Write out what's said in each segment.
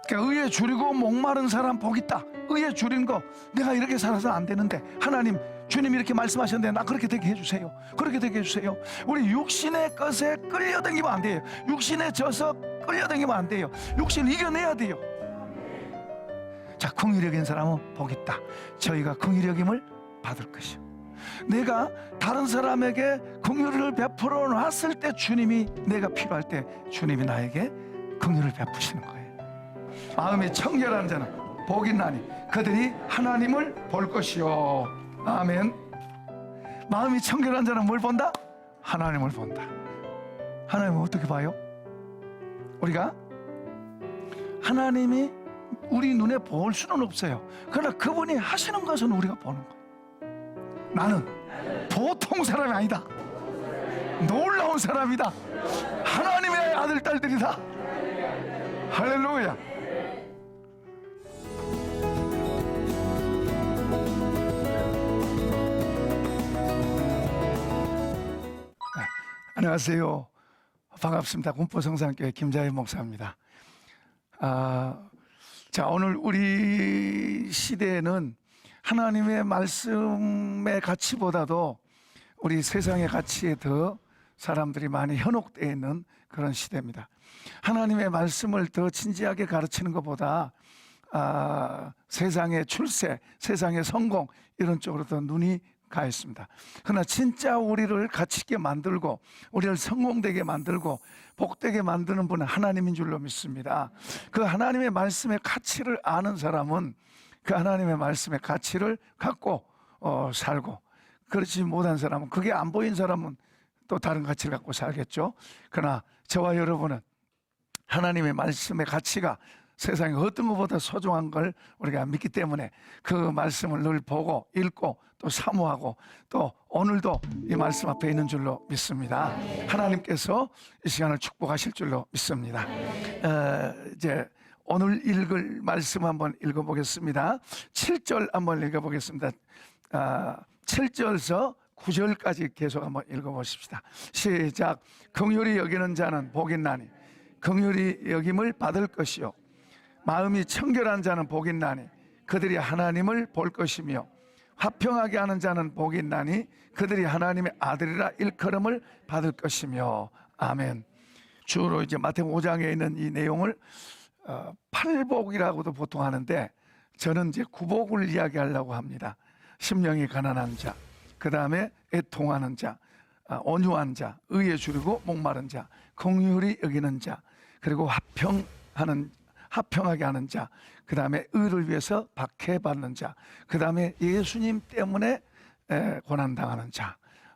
그러니까 의에 줄이고 목마른 사람 복 있다. 의에 줄인 거, 내가 이렇게 살아서 안 되는데 하나님, 주님이 이렇게 말씀하셨는데 나 그렇게 되게 해주세요. 그렇게 되게 해주세요. 우리 육신의 것에 끌려다니면 안 돼요. 육신에 져서 끌려다니면 안 돼요. 육신을 이겨내야 돼요. 자, 긍휼히 여긴 사람은 복 있다. 저희가 긍휼히 여김을 받을 것이요. 내가 다른 사람에게 긍휼을 베풀어 놨을 때 주님이, 내가 필요할 때 주님이 나에게 긍휼을 베푸시는 거예요. 마음이 청결한 자는 복이 있나니 그들이 하나님을 볼 것이요. 아멘. 마음이 청결한 자는 뭘 본다? 하나님을 본다. 하나님은 어떻게 봐요? 우리가 하나님이 우리 눈에 볼 수는 없어요. 그러나 그분이 하시는 것은 우리가 보는 거예요. 나는 보통 사람이 아니다. 놀라운 사람이다. 하나님의 아들, 딸들이다. 할렐루야. 안녕하세요. 반갑습니다. 군포성산교회 김자희 목사입니다. 자, 오늘 우리 시대에는 하나님의 말씀의 가치보다도 우리 세상의 가치에 더 사람들이 많이 현혹되어 있는 그런 시대입니다. 하나님의 말씀을 더 진지하게 가르치는 것보다 세상의 출세, 세상의 성공 이런 쪽으로 더 눈이 가 있습니다. 그러나 진짜 우리를 가치 있게 만들고 우리를 성공되게 만들고 복되게 만드는 분은 하나님인 줄로 믿습니다. 그 하나님의 말씀의 가치를 아는 사람은 그 하나님의 말씀의 가치를 갖고 살고, 그렇지 못한 사람은, 그게 안 보인 사람은 또 다른 가치를 갖고 살겠죠. 그러나 저와 여러분은 하나님의 말씀의 가치가 세상에 어떤 것보다 소중한 걸 우리가 믿기 때문에 그 말씀을 늘 보고 읽고 또 사모하고 또 오늘도 이 말씀 앞에 있는 줄로 믿습니다. 하나님께서 이 시간을 축복하실 줄로 믿습니다. 이제 오늘 읽을 말씀 한번 읽어보겠습니다. 7절 한번 읽어보겠습니다. 7절에서 9절까지 계속 한번 읽어보십시다. 시작. 긍휼히 여기는 자는 복이 있나니 긍휼히 여김을 받을 것이요 마음이 청결한 자는 복이 있나니 그들이 하나님을 볼 것이며 화평하게 하는 자는 복이 있나니 그들이 하나님의 아들이라 일컬음을 받을 것이며. 아멘. 주로 이제 마태복음 5장에 있는 이 내용을 팔복이라고도 보통 하는데 저는 이제 구복을 이야기하려고 합니다. 심령이 가난한 자, 그 다음에 애통하는 자, 온유한 자, 의에 줄이고 목마른 자, 긍휼히 여기는 자, 그리고 화평하게 하는 자, 그 다음에 의를 위해서 박해받는 자, 그 다음에 예수님 때문에 고난당하는 자,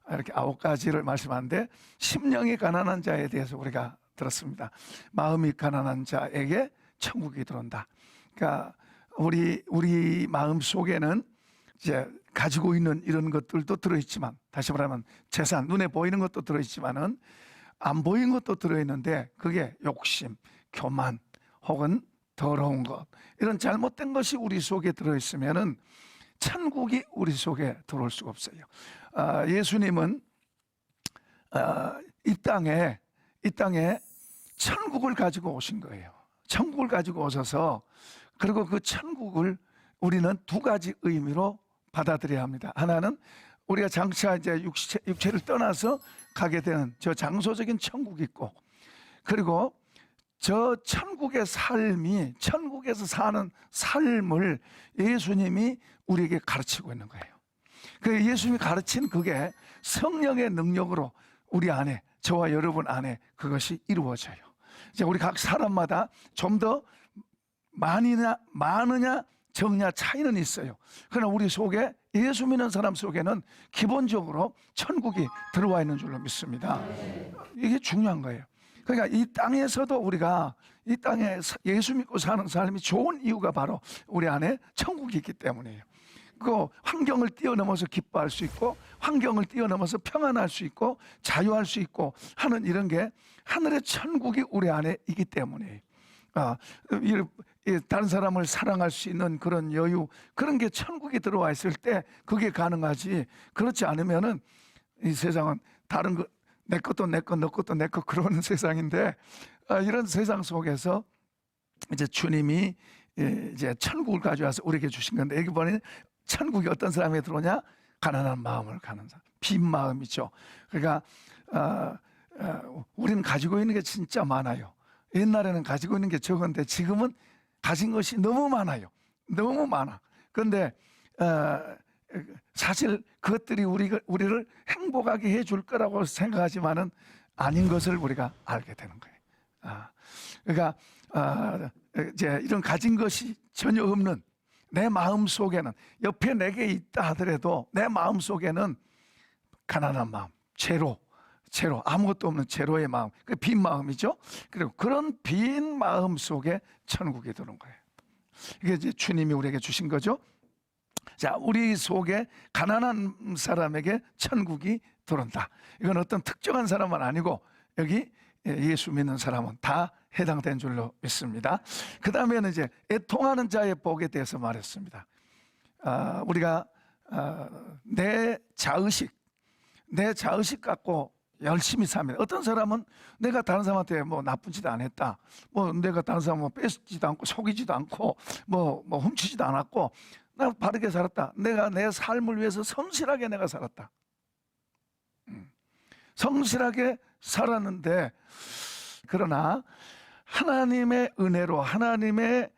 이렇게 9가지를 말씀하는데 심령이 가난한 자에 대해서 우리가 들었습니다. 마음이 가난한 자에게 천국이 들어온다. 그러니까 우리 마음 속에는 이제 가지고 있는 이런 것들도 들어있지만, 다시 말하면 재산, 눈에 보이는 것도 들어있지만은 안 보이는 것도 들어있는데 그게 욕심, 교만 혹은 더러운 것, 이런 잘못된 것이 우리 속에 들어있으면은 천국이 우리 속에 들어올 수가 없어요. 예수님은 이 땅에 천국을 가지고 오신 거예요. 천국을 가지고 오셔서, 그리고 그 천국을 우리는 두 가지 의미로 받아들여야 합니다. 하나는 우리가 장차 이제 육체를 떠나서 가게 되는 저 장소적인 천국이 있고, 그리고 저 천국의 삶이, 천국에서 사는 삶을 예수님이 우리에게 가르치고 있는 거예요. 그 예수님이 가르친 그게 성령의 능력으로 우리 안에, 저와 여러분 안에 그것이 이루어져요. 이제 우리 각 사람마다 좀 더 많으냐 적냐 차이는 있어요. 그러나 우리 속에, 예수 믿는 사람 속에는 기본적으로 천국이 들어와 있는 줄로 믿습니다. 이게 중요한 거예요. 그러니까 이 땅에서도 우리가 이 땅에 예수 믿고 사는 삶이 좋은 이유가 바로 우리 안에 천국이 있기 때문이에요. 그 환경을 뛰어넘어서 기뻐할 수 있고, 환경을 뛰어넘어서 평안할 수 있고, 자유할 수 있고 하는 이런 게 하늘의 천국이 우리 안에 있기 때문이에요. 다른 사람을 사랑할 수 있는 그런 여유, 그런 게 천국에 들어와 있을 때 그게 가능하지. 그렇지 않으면은 이 세상은 다른 거, 내 것도 내 것, 너 것도 내 것, 그러는 세상인데, 이런 세상 속에서 이제 주님이 이제 천국을 가져와서 우리에게 주신 건데, 여기 보니 천국이 어떤 사람에게 들어오냐? 가난한 마음을 가는 사람, 빈 마음이죠. 그러니까 우리는 가지고 있는 게 진짜 많아요. 옛날에는 가지고 있는 게 적은데 지금은 가진 것이 너무 많아요. 너무 많아. 그런데 사실 그것들이 우리를 행복하게 해줄 거라고 생각하지만은 아닌 것을 우리가 알게 되는 거예요. 그러니까 이제 이런 가진 것이 전혀 없는 내 마음 속에는, 옆에 내게 있다 하더라도 내 마음 속에는 가난한 마음, 제로, 아무것도 없는 제로의 마음, 그 빈 마음이죠. 그리고 그런 빈 마음 속에 천국이 들어온 거예요. 이게 이제 주님이 우리에게 주신 거죠. 자, 우리 속에 가난한 사람에게 천국이 들어온다. 이건 어떤 특정한 사람은 아니고 여기 예수 믿는 사람은 다 해당된 줄로 믿습니다. 그 다음에는 이제 애통하는 자의 복에 대해서 말했습니다. 우리가 내 자의식 갖고 열심히 삽니다. 어떤 사람은 내가 다른 사람한테 뭐 나쁜 짓 안 했다, 뭐 내가 다른 사람 뺏지도 않고 속이지도 않고 뭐 훔치지도 않았고 나 바르게 살았다, 내가 내 삶을 위해서 성실하게 내가 살았다, 성실하게 살았는데, 그러나 하나님의 은혜로 하나님의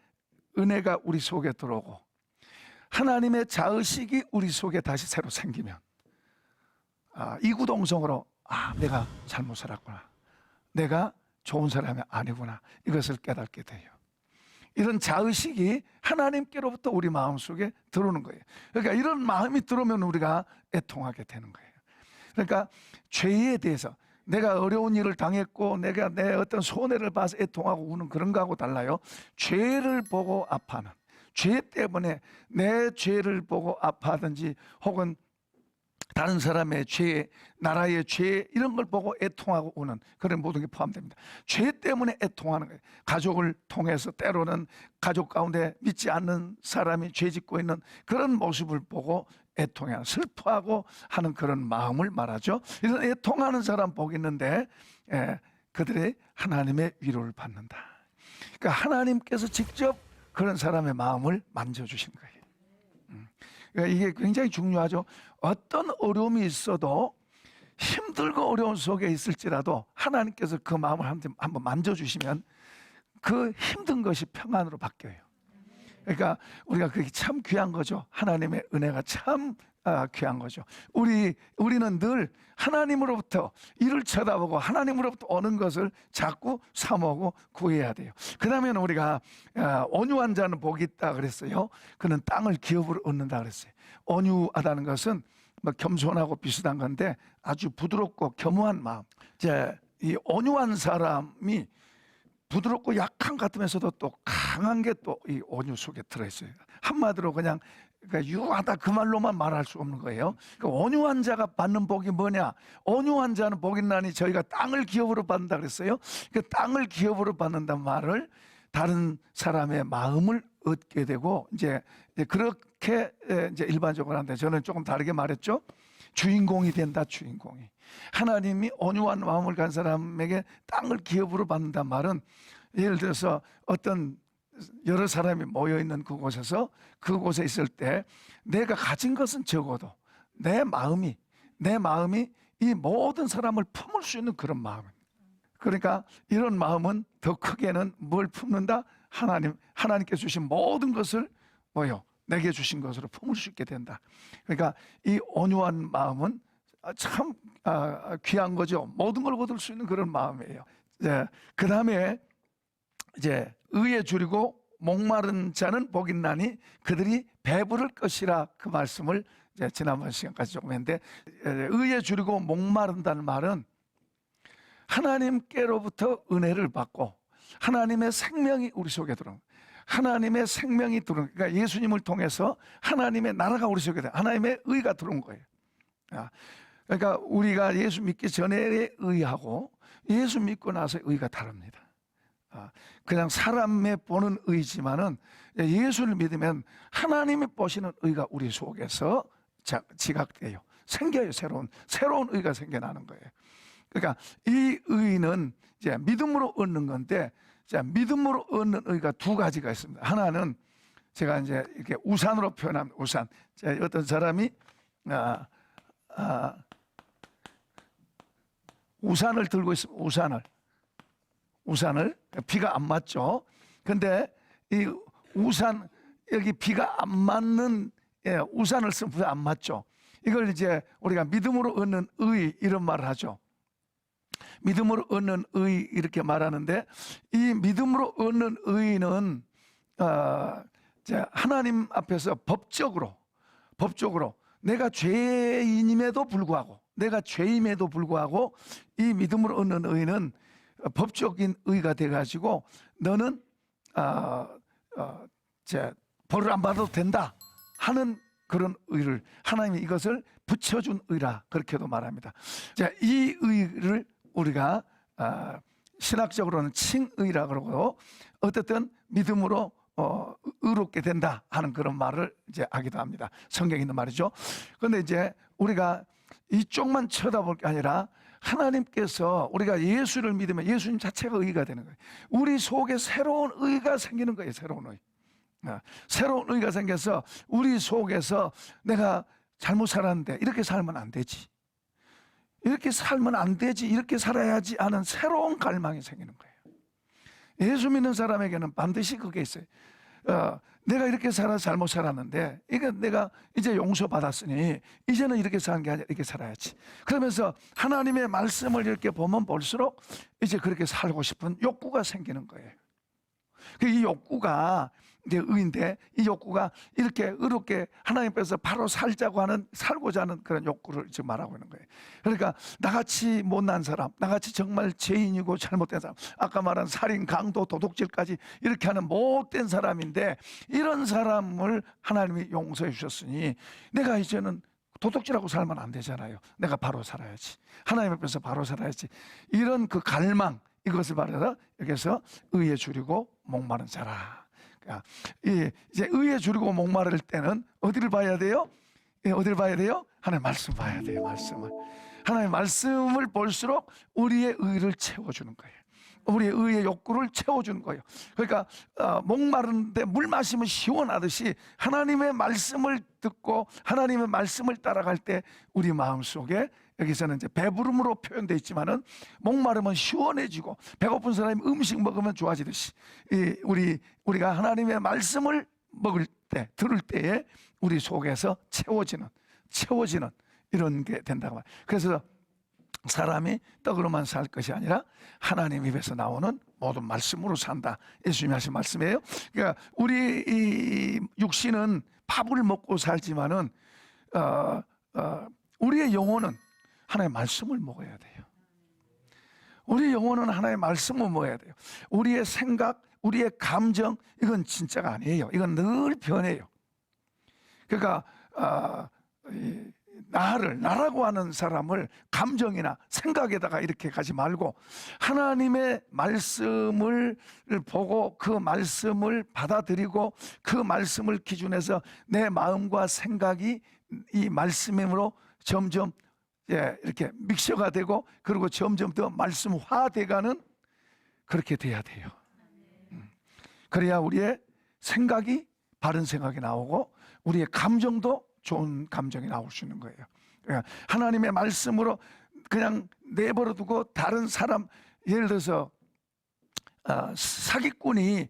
은혜가 우리 속에 들어오고 하나님의 자의식이 우리 속에 다시 새로 생기면 이구동성으로 내가 잘못 살았구나, 내가 좋은 사람이 아니구나, 이것을 깨닫게 돼요. 이런 자의식이 하나님께로부터 우리 마음속에 들어오는 거예요. 그러니까 이런 마음이 들어오면 우리가 애통하게 되는 거예요. 그러니까 죄에 대해서, 내가 어려운 일을 당했고 내가 내 어떤 손해를 봐서 애통하고 우는 그런 거하고 달라요. 죄를 보고 아파하는, 죄 때문에 내 죄를 보고 아파하든지 혹은 다른 사람의 죄, 나라의 죄, 이런 걸 보고 애통하고 우는 그런 모든 게 포함됩니다. 죄 때문에 애통하는 거예요. 가족을 통해서 때로는 가족 가운데 믿지 않는 사람이 죄 짓고 있는 그런 모습을 보고 애통하는, 슬퍼하고 하는 그런 마음을 말하죠. 이런 애통하는 사람 복이 있는데 그들이 하나님의 위로를 받는다. 그러니까 하나님께서 직접 그런 사람의 마음을 만져주신 거예요. 그러니까 이게 굉장히 중요하죠. 어떤 어려움이 있어도, 힘들고 어려운 속에 있을지라도 하나님께서 그 마음을 한번 만져주시면 그 힘든 것이 평안으로 바뀌어요. 그러니까 우리가 그게 참 귀한 거죠. 하나님의 은혜가 참 귀한 거죠. 우리는 늘 하나님으로부터 이를 쳐다보고 하나님으로부터 오는 것을 자꾸 사모하고 구해야 돼요. 그 다음에는 우리가 온유한 자는 복이 있다 그랬어요. 그는 땅을 기업으로 얻는다 그랬어요. 온유하다는 것은 뭐 겸손하고 비슷한 건데 아주 부드럽고 겸허한 마음. 이제 이 온유한 사람이 부드럽고 약한 것 같으면서도 또 강한 게 또 이 온유 속에 들어있어요. 한마디로 그냥 유하다 그 말로만 말할 수 없는 거예요. 온유한 자가 받는 복이 뭐냐? 온유한 자는 복이 나니 저희가 땅을 기업으로 받는다 그랬어요. 그 땅을 기업으로 받는다는 말을 다른 사람의 마음을 얻게 되고 이제 그렇게 이제 일반적으로 하는데, 저는 조금 다르게 말했죠. 주인공이 된다. 주인공이. 하나님이 온유한 마음을 간 사람에게 땅을 기업으로 받는단 말은, 예를 들어서 어떤 여러 사람이 모여있는 그곳에서, 그곳에 있을 때 내가 가진 것은 적어도 내 마음이 이 모든 사람을 품을 수 있는 그런 마음입니다. 그러니까 이런 마음은 더 크게는 뭘 품는다? 하나님께 주신 모든 것을 내게 주신 것으로 품을 수 있게 된다. 그러니까 이 온유한 마음은 참 귀한 거죠. 모든 걸 얻을 수 있는 그런 마음이에요. 그 다음에 이제 의에 줄이고 목마른 자는 복이 있나니 그들이 배부를 것이라, 그 말씀을 이제 지난번 시간까지 조금 했는데, 의에 줄이고 목마른다는 말은 하나님께로부터 은혜를 받고 하나님의 생명이 우리 속에 들어오는, 하나님의 생명이 들어오는, 그러니까 예수님을 통해서 하나님의 나라가 우리 속에 들어오는, 하나님의 의가 들어온 거예요. 그러니까 우리가 예수 믿기 전에 의하고 예수 믿고 나서 의가 다릅니다. 그냥 사람의 보는 의지만은 예수를 믿으면 하나님이 보시는 의가 우리 속에서 지각돼요. 생겨요. 새로운 의가 생겨나는 거예요. 그러니까 이 의는 이제 믿음으로 얻는 건데, 자, 믿음으로 얻는 의가 두 가지가 있습니다. 하나는 제가 이제 이렇게 우산으로 표현합니다. 우산. 자, 어떤 사람이 우산을 들고 있습니다. 우산을 비가 안 맞죠. 근데 이 우산 여기 비가 안 맞는 우산을 쓰면 안 맞죠. 이걸 이제 우리가 믿음으로 얻는 의 이런 말을 하죠. 믿음으로 얻는 의 이렇게 말하는데 이 믿음으로 얻는 의는 하나님 앞에서 법적으로 내가 죄인임에도 불구하고 이 믿음으로 얻는 의는 법적인 의가 돼가지고 너는 벌을 안 받아도 된다 하는 그런 의를 하나님이 이것을 붙여준 의라 그렇게도 말합니다. 자, 이 의를 우리가 신학적으로는 칭의라 그러고 어쨌든 믿음으로 의롭게 된다 하는 그런 말을 이제 하기도 합니다. 성경에 있는 말이죠. 그런데 이제 우리가 이쪽만 쳐다볼 게 아니라 하나님께서 우리가 예수를 믿으면 예수님 자체가 의가 되는 거예요. 우리 속에 새로운 의가 생기는 거예요. 새로운 의가 생겨서 우리 속에서 내가 잘못 살았는데 이렇게 살면 안 되지, 이렇게 살아야지 하는 새로운 갈망이 생기는 거예요. 예수 믿는 사람에게는 반드시 그게 있어요. 내가 이렇게 잘못 살았는데 이게 내가 이제 용서받았으니 이제는 이렇게 사는 게 아니라 이렇게 살아야지. 그러면서 하나님의 말씀을 이렇게 보면 볼수록 이제 그렇게 살고 싶은 욕구가 생기는 거예요. 이 욕구가 이제 의인데 이 욕구가 이렇게 의롭게 하나님 앞에서 바로 살고자 하는 그런 욕구를 지금 말하고 있는 거예요. 그러니까 나같이 못난 사람, 나같이 정말 죄인이고 잘못된 사람, 아까 말한 살인, 강도, 도둑질까지 이렇게 하는 못된 사람인데 이런 사람을 하나님이 용서해 주셨으니 내가 이제는 도둑질하고 살면 안 되잖아요. 내가 바로 살아야지, 하나님 앞에서 바로 살아야지, 이런 그 갈망, 이것을 말해서 여기서 의에 줄이고 목마른 자라. 그러니까 이제 의에 줄이고 목마를 때는 어디를 봐야 돼요? 어디를 봐야 돼요? 하나님 말씀 봐야 돼요. 하나님 말씀을 볼수록 우리의 의를 채워주는 거예요. 우리의 의의 욕구를 채워주는 거예요. 그러니까 목마른데 물 마시면 시원하듯이 하나님의 말씀을 듣고 하나님의 말씀을 따라갈 때 우리 마음속에, 여기서는 이제 배부름으로 표현되어 있지만은 목마르면 시원해지고 배고픈 사람이 음식 먹으면 좋아지듯이 우리가 하나님의 말씀을 먹을 때, 들을 때에 우리 속에서 채워지는 이런 게 된다고 말해요. 그래서 사람이 떡으로만 살 것이 아니라 하나님 입에서 나오는 모든 말씀으로 산다. 예수님이 하신 말씀이에요. 그러니까 우리 이 육신은 밥을 먹고 살지만은 우리의 영혼은 하나님의 말씀을 먹어야 돼요. 우리 영혼은 하나님의 말씀을 먹어야 돼요. 우리의 생각, 우리의 감정, 이건 진짜가 아니에요. 이건 늘 변해요. 그러니까 나라고 하는 사람을 감정이나 생각에다가 이렇게 가지 말고 하나님의 말씀을 보고 그 말씀을 받아들이고 그 말씀을 기준해서 내 마음과 생각이 이 말씀으로 점점 이렇게 믹서가 되고 그리고 점점 더 말씀화돼가는, 그렇게 돼야 돼요. 그래야 우리의 생각이 바른 생각이 나오고 우리의 감정도 좋은 감정이 나올 수 있는 거예요. 그러니까 하나님의 말씀으로 그냥 내버려 두고 다른 사람, 예를 들어서 사기꾼이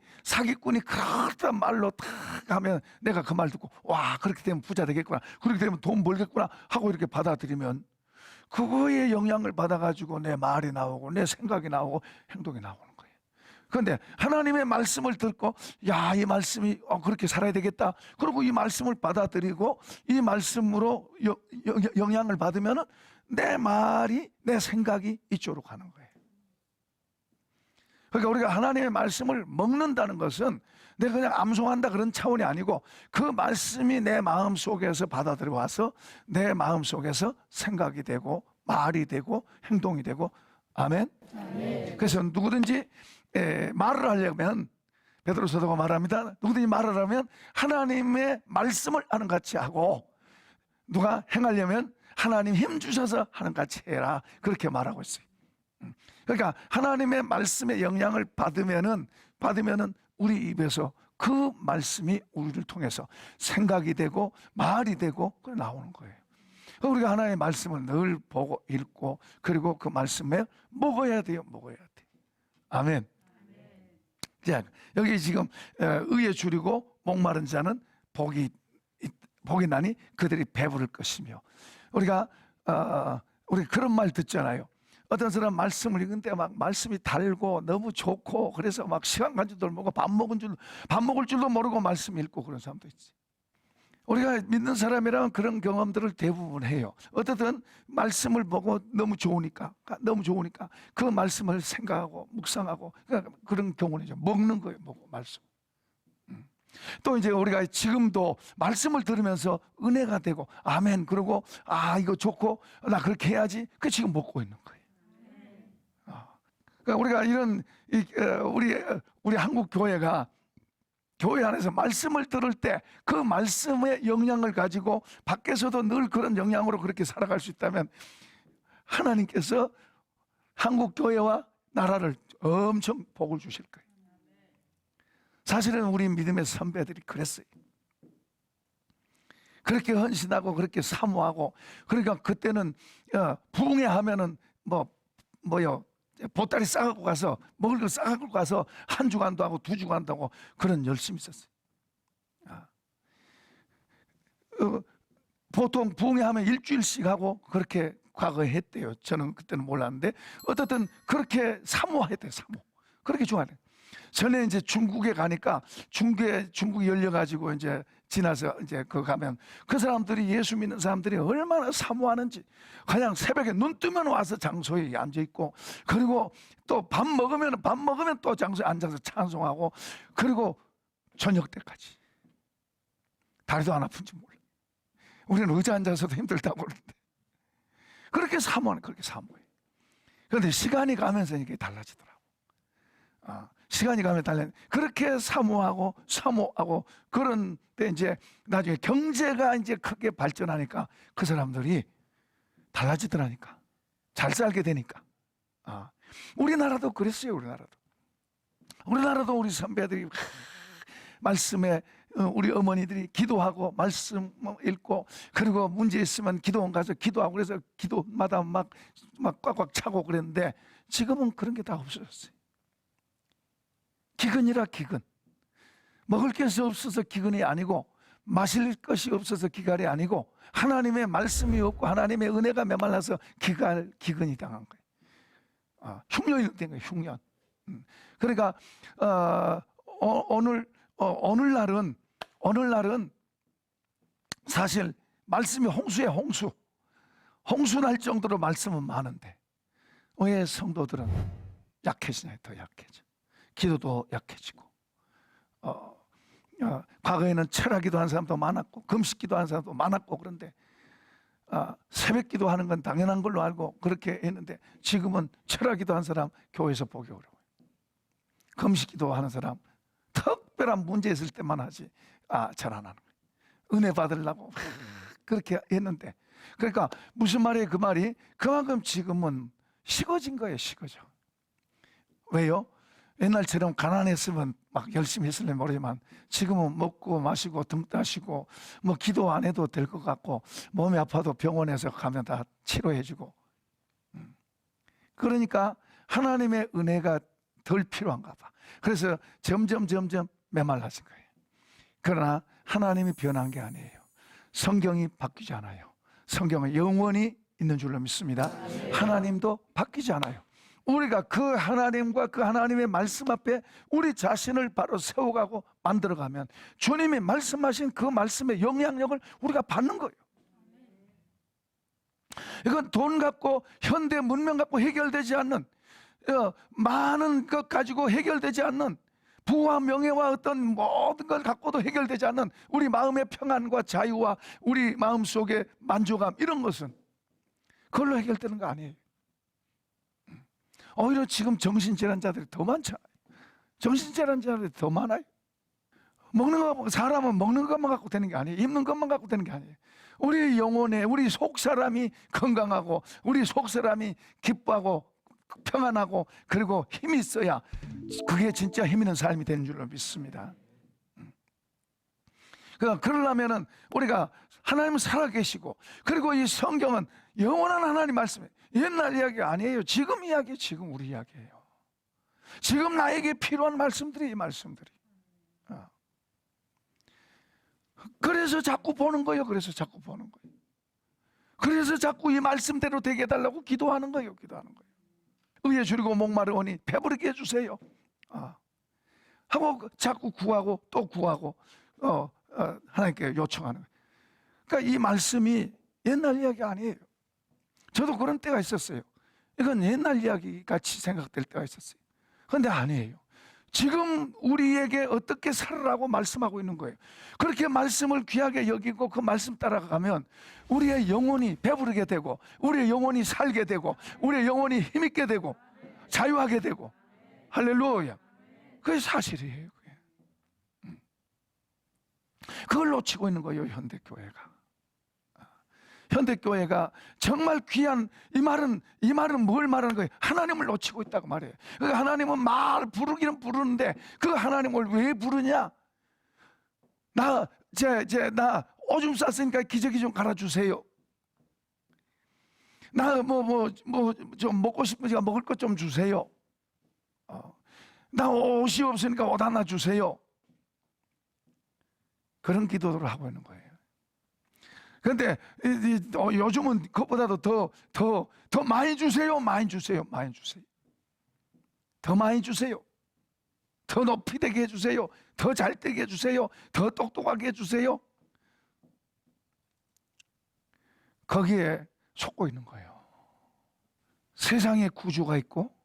그렇단 말로 탁 하면 내가 그 말 듣고 와, 그렇게 되면 부자 되겠구나, 그렇게 되면 돈 벌겠구나 하고 이렇게 받아들이면 그거에 영향을 받아가지고 내 말이 나오고 내 생각이 나오고 행동이 나오는 거예요. 그런데 하나님의 말씀을 듣고 야, 이 말씀이 그렇게 살아야 되겠다, 그리고 이 말씀을 받아들이고 이 말씀으로 영향을 받으면 내 말이, 내 생각이 이쪽으로 가는 거예요. 그러니까 우리가 하나님의 말씀을 먹는다는 것은 내가 그냥 암송한다 그런 차원이 아니고 그 말씀이 내 마음 속에서 받아들여 와서 내 마음 속에서 생각이 되고 말이 되고 행동이 되고. 아멘. 그래서 누구든지 말을 하려면, 베드로서도가 말합니다. 누구든지 말을 하면 하나님의 말씀을 하는 같이 하고, 누가 행하려면 하나님 힘 주셔서 하는 같이 해라, 그렇게 말하고 있어요. 그러니까 하나님의 말씀의 영향을 받으면은 우리 입에서 그 말씀이 우리를 통해서 생각이 되고 말이 되고 나오는 거예요. 우리가 하나님의 말씀을 늘 보고 읽고 그리고 그 말씀에 먹어야 돼요. 먹어야 돼. 아멘. 자, 여기 지금 의에 줄이고 목마른 자는 복이 나니 그들이 배부를 것이며, 우리가 우리 그런 말 듣잖아요. 어떤 사람 말씀을 읽는데 막 말씀이 달고 너무 좋고 그래서 막 시간 간 줄도 모르고 밥 먹을 줄도 모르고 말씀 읽고 그런 사람도 있지. 우리가 믿는 사람이라면 그런 경험들을 대부분 해요. 어떻든 말씀을 보고 너무 좋으니까 그 말씀을 생각하고 묵상하고 그런 경우는 먹는 거예요. 먹고 말씀. 또 이제 우리가 지금도 말씀을 들으면서 은혜가 되고 아멘 그러고 이거 좋고 나 그렇게 해야지. 그 지금 먹고 있는 거예요. 그러니까 우리가 이런 우리 한국 교회가 교회 안에서 말씀을 들을 때 그 말씀의 영향을 가지고 밖에서도 늘 그런 영향으로 그렇게 살아갈 수 있다면 하나님께서 한국 교회와 나라를 엄청 복을 주실 거예요. 사실은 우리 믿음의 선배들이 그랬어요. 그렇게 헌신하고 그렇게 사모하고, 그러니까 그때는 부흥회하면은 보따리 싸갖고 가서 먹을 거 싸갖고 가서 한 주간도 하고 두 주간도 하고 그런 열심히 있었어요. 보통 부흥회하면 일주일씩 하고 그렇게 과거에 했대요. 저는 그때는 몰랐는데 어떻든 그렇게 사모해야 돼요. 그렇게 좋아해요. 전에 이제 중국에 가니까 중국이 열려가지고 이제 지나서 이제 가면 그 사람들이 예수 믿는 사람들이 얼마나 사모하는지, 그냥 새벽에 눈 뜨면 와서 장소에 앉아 있고, 그리고 또 밥 먹으면 또 장소에 앉아서 찬송하고, 그리고 저녁 때까지 다리도 안 아픈지 몰라. 우리는 의자 앉아서도 힘들다고 그러는데 그렇게 사모해. 그런데 시간이 가면서 이게 달라지더라고. 시간이 가면 그렇게 사모하고 그런데 이제 나중에 경제가 이제 크게 발전하니까 그 사람들이 달라지더라니까. 잘 살게 되니까. 우리나라도 그랬어요. 우리나라도 우리 선배들이 말씀에 우리 어머니들이 기도하고 말씀 읽고, 그리고 문제 있으면 기도원 가서 기도하고, 그래서 기도마다 막 꽉꽉 차고 그랬는데 지금은 그런 게 다 없어졌어요. 기근이라 기근. 먹을 것이 없어서 기근이 아니고, 마실 것이 없어서 기갈이 아니고, 하나님의 말씀이 없고 하나님의 은혜가 메말라서 기근이 당한 거예요. 흉년이 된 거예요. 흉년. 그러니까 오늘날은 사실 말씀이 홍수에 홍수 날 정도로 말씀은 많은데 왜 성도들은 약해지냐? 더 약해져. 기도도 약해지고, 과거에는 철학기도 한 사람도 많았고 금식기도 한 사람도 많았고, 그런데 새벽 기도하는 건 당연한 걸로 알고 그렇게 했는데 지금은 철학기도 한 사람 교회에서 보기 어려워요. 금식기도 하는 사람 특별한 문제 있을 때만 하지 잘 안 하는 거예요. 은혜 받으려고 그렇게 했는데, 그러니까 무슨 말이에요? 그 말이 그만큼 지금은 식어진 거예요. 식어져. 왜요? 옛날처럼 가난했으면 막 열심히 했을지 모르지만 지금은 먹고 마시고 등 따시고 기도 안 해도 될 것 같고, 몸이 아파도 병원에서 가면 다 치료해주고, 그러니까 하나님의 은혜가 덜 필요한가 봐. 그래서 점점 메말라진 거예요. 그러나 하나님이 변한 게 아니에요. 성경이 바뀌지 않아요. 성경은 영원히 있는 줄로 믿습니다. 하나님도 바뀌지 않아요. 우리가 그 하나님과 그 하나님의 말씀 앞에 우리 자신을 바로 세워가고 만들어가면 주님이 말씀하신 그 말씀의 영향력을 우리가 받는 거예요. 이건 돈 갖고 현대 문명 갖고 해결되지 않는, 많은 것 가지고 해결되지 않는, 부와 명예와 어떤 모든 걸 갖고도 해결되지 않는 우리 마음의 평안과 자유와 우리 마음속의 만족감, 이런 것은 그걸로 해결되는 거 아니에요. 오히려 지금 정신질환자들이 더 많잖아요. 정신질환자들이 더 많아요. 사람은 먹는 것만 갖고 되는 게 아니에요. 입는 것만 갖고 되는 게 아니에요. 우리 영혼에, 우리 속 사람이 건강하고 우리 속 사람이 기뻐하고 평안하고 그리고 힘이 있어야 그게 진짜 힘 있는 삶이 되는 줄로 믿습니다. 그러려면은 우리가 하나님은 살아계시고, 그리고 이 성경은 영원한 하나님 말씀이에요. 옛날 이야기 아니에요. 지금 이야기, 지금 우리 이야기예요. 지금 나에게 필요한 말씀들이 이 말씀들이. 그래서 자꾸 보는 거예요. 그래서 자꾸 보는 거예요. 그래서 자꾸 이 말씀대로 되게 해달라고 기도하는 거예요. 기도하는 거예요. 의에 줄이고 목마르오니 배부르게 해주세요. 하고 자꾸 구하고 또 구하고 하나님께 요청하는 거예요. 그러니까 이 말씀이 옛날 이야기 아니에요. 저도 그런 때가 있었어요. 이건 옛날 이야기 같이 생각될 때가 있었어요. 그런데 아니에요. 지금 우리에게 어떻게 살으라고 말씀하고 있는 거예요. 그렇게 말씀을 귀하게 여기고 그 말씀 따라가면 우리의 영혼이 배부르게 되고, 우리의 영혼이 살게 되고, 우리의 영혼이 힘있게 되고 자유하게 되고. 할렐루야. 그게 사실이에요. 그게. 그걸 놓치고 있는 거예요. 현대교회가. 현대교회가 정말 귀한, 이 말은 뭘 말하는 거예요? 하나님을 놓치고 있다고 말해요. 그러니까 하나님은 부르기는 부르는데 그 하나님을 왜 부르냐? 나 오줌 쌌으니까 기저귀 좀 갈아주세요. 나 좀 먹고 싶으니까 먹을 것 좀 주세요. 나 옷이 없으니까 옷 하나 주세요. 그런 기도를 하고 있는 거예요. 그런데 요즘은 그것보다도 더 많이 주세요. 많이 주세요. 많이 주세요. 더 많이 주세요. 더 높이 되게 해주세요. 더 잘 되게 해주세요. 더 똑똑하게 해주세요. 거기에 속고 있는 거예요. 세상에 구조가 있고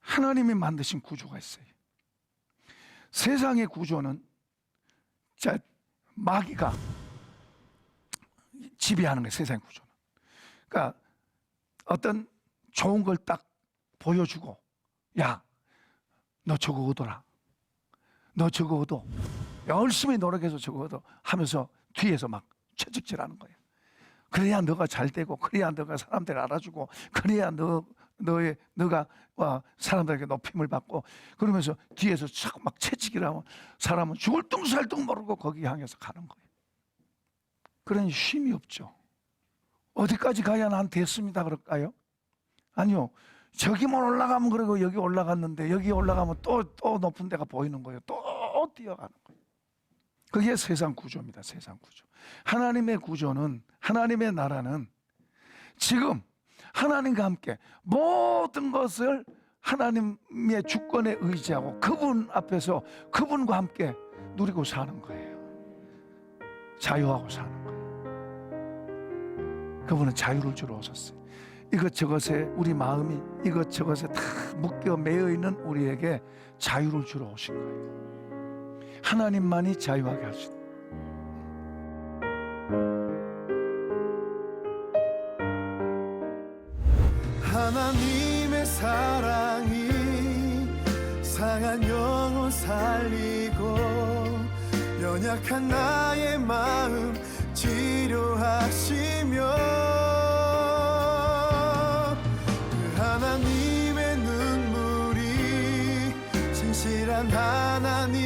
하나님이 만드신 구조가 있어요. 세상의 구조는 마귀가 지배하는 거예요. 세상 구조는. 그러니까 어떤 좋은 걸 딱 보여주고, 야, 너 저거 얻어라. 너 저거 얻어. 열심히 노력해서 저거 얻어 하면서 뒤에서 막 채찍질하는 거예요. 그래야 너가 잘 되고, 그래야 너가 사람들 알아주고, 그래야 너가 사람들에게 높임을 받고, 그러면서 뒤에서 자꾸 막 채찍질 하면 사람은 죽을 둥살둥 모르고 거기 향해서 가는 거예요. 그런 쉼이 없죠. 어디까지 가야 난 됐습니다 그럴까요? 아니요. 저기만 올라가면 그러고 여기 올라갔는데 여기 올라가면 또 높은 데가 보이는 거예요. 또 뛰어가는 거예요. 그게 세상 구조입니다. 세상 구조. 하나님의 구조는, 하나님의 나라는 지금 하나님과 함께 모든 것을 하나님의 주권에 의지하고 그분 앞에서 그분과 함께 누리고 사는 거예요. 자유하고 사는 거예요. 그분은 자유를 주러 오셨어요. 이것저것에 우리 마음이 이것저것에 다 묶여 매여 있는 우리에게 자유를 주러 오신 거예요. 하나님만이 자유하게 하신 거예요. 하나님의 사랑이 상한 영혼 살리고 연약한 나의 마음 치료하시며 그 하나님의 눈물이 진실한 하나님